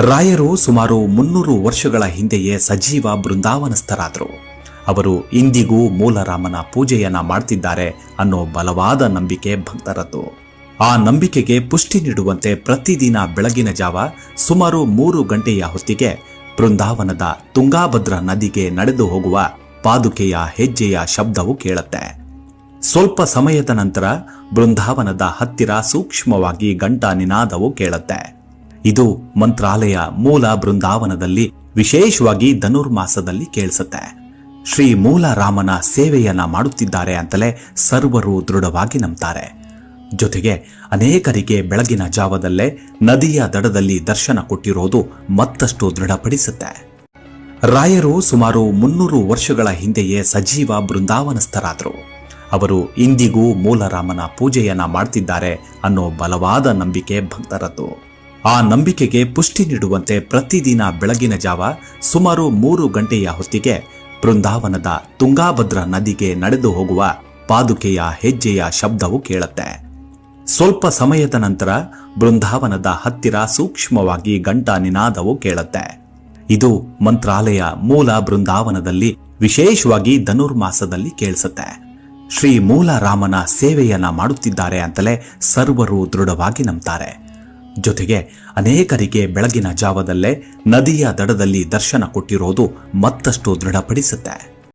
ರಾಯರು ಸುಮಾರು 300 ವರ್ಷಗಳ ಹಿಂದೆಯೇ ಸಜೀವ ಬೃಂದಾವನಸ್ಥರಾದರು. ಅವರು ಇಂದಿಗೂ ಮೂಲರಾಮನ ಪೂಜೆಯನ್ನ ಮಾಡ್ತಿದ್ದಾರೆ ಅನ್ನೋ ಬಲವಾದ ನಂಬಿಕೆ ಭಕ್ತರದ್ದು. ಆ ನಂಬಿಕೆಗೆ ಪುಷ್ಟಿ ನೀಡುವಂತೆ ಪ್ರತಿದಿನ ಬೆಳಗಿನ ಜಾವ ಸುಮಾರು 3 ಗಂಟೆಯ ಹೊತ್ತಿಗೆ ಬೃಂದಾವನದ ತುಂಗಾಭದ್ರಾ ನದಿಗೆ ನಡೆದು ಹೋಗುವ ಪಾದುಕೆಯ ಹೆಜ್ಜೆಯ ಶಬ್ದವು ಕೇಳುತ್ತೆ. ಸ್ವಲ್ಪ ಸಮಯದ ನಂತರ ಬೃಂದಾವನದ ಹತ್ತಿರ ಸೂಕ್ಷ್ಮವಾಗಿ ಘಂಟಾ ನಿನಾದವು ಕೇಳುತ್ತೆ. ಇದು ಮಂತ್ರಾಲಯ ಮೂಲ ಬೃಂದಾವನದಲ್ಲಿ ವಿಶೇಷವಾಗಿ ಧನುರ್ಮಾಸದಲ್ಲಿ ಕೇಳಿಸುತ್ತೆ. ಶ್ರೀ ಮೂಲರಾಮನ ಸೇವೆಯನ್ನ ಮಾಡುತ್ತಿದ್ದಾರೆ ಅಂತಲೇ ಸರ್ವರು ದೃಢವಾಗಿ ನಂಬ್ತಾರೆ. ಜೊತೆಗೆ ಅನೇಕರಿಗೆ ಬೆಳಗಿನ ಜಾವದಲ್ಲೇ ನದಿಯ ದಡದಲ್ಲಿ ದರ್ಶನ ಕೊಟ್ಟಿರೋದು ಮತ್ತಷ್ಟು ದೃಢಪಡಿಸುತ್ತೆ. ರಾಯರು ಸುಮಾರು 300 ವರ್ಷಗಳ ಹಿಂದೆಯೇ ಸಜೀವ ಬೃಂದಾವನಸ್ಥರಾದರು. ಅವರು ಇಂದಿಗೂ ಮೂಲರಾಮನ ಪೂಜೆಯನ್ನ ಮಾಡ್ತಿದ್ದಾರೆ ಅನ್ನೋ ಬಲವಾದ ನಂಬಿಕೆ ಭಕ್ತರದ್ದು. ಆ ನಂಬಿಕೆಗೆ ಪುಷ್ಟಿ ನೀಡುವಂತೆ ಪ್ರತಿದಿನ ಬೆಳಗಿನ ಜಾವ ಸುಮಾರು 3 ಗಂಟೆಯ ಹೊತ್ತಿಗೆ ಬೃಂದಾವನದ ತುಂಗಾಭದ್ರಾ ನದಿಗೆ ನಡೆದು ಹೋಗುವ ಪಾದುಕೆಯ ಹೆಜ್ಜೆಯ ಶಬ್ದವು ಕೇಳುತ್ತೆ. ಸ್ವಲ್ಪ ಸಮಯದ ನಂತರ ಬೃಂದಾವನದ ಹತ್ತಿರ ಸೂಕ್ಷ್ಮವಾಗಿ ಘಂಟಾ ನಿನಾದವು ಕೇಳುತ್ತೆ. ಇದು ಮಂತ್ರಾಲಯ ಮೂಲ ಬೃಂದಾವನದಲ್ಲಿ ವಿಶೇಷವಾಗಿ ಧನುರ್ಮಾಸದಲ್ಲಿ ಕೇಳಿಸುತ್ತೆ. ಶ್ರೀ ಮೂಲರಾಮನ ಸೇವೆಯನ್ನ ಮಾಡುತ್ತಿದ್ದಾರೆ ಅಂತಲೇ ಸರ್ವರು ದೃಢವಾಗಿ ನಂಬ್ತಾರೆ. ಜೊತೆಗೆ ಅನೇಕರಿಗೆ ಬೆಳಗಿನ ಜಾವದಲ್ಲೇ ನದಿಯ ದಡದಲ್ಲಿ ದರ್ಶನ ಕೊಟ್ಟಿರೋದು ಮತ್ತಷ್ಟು ದೃಢಪಡಿಸುತ್ತೆ.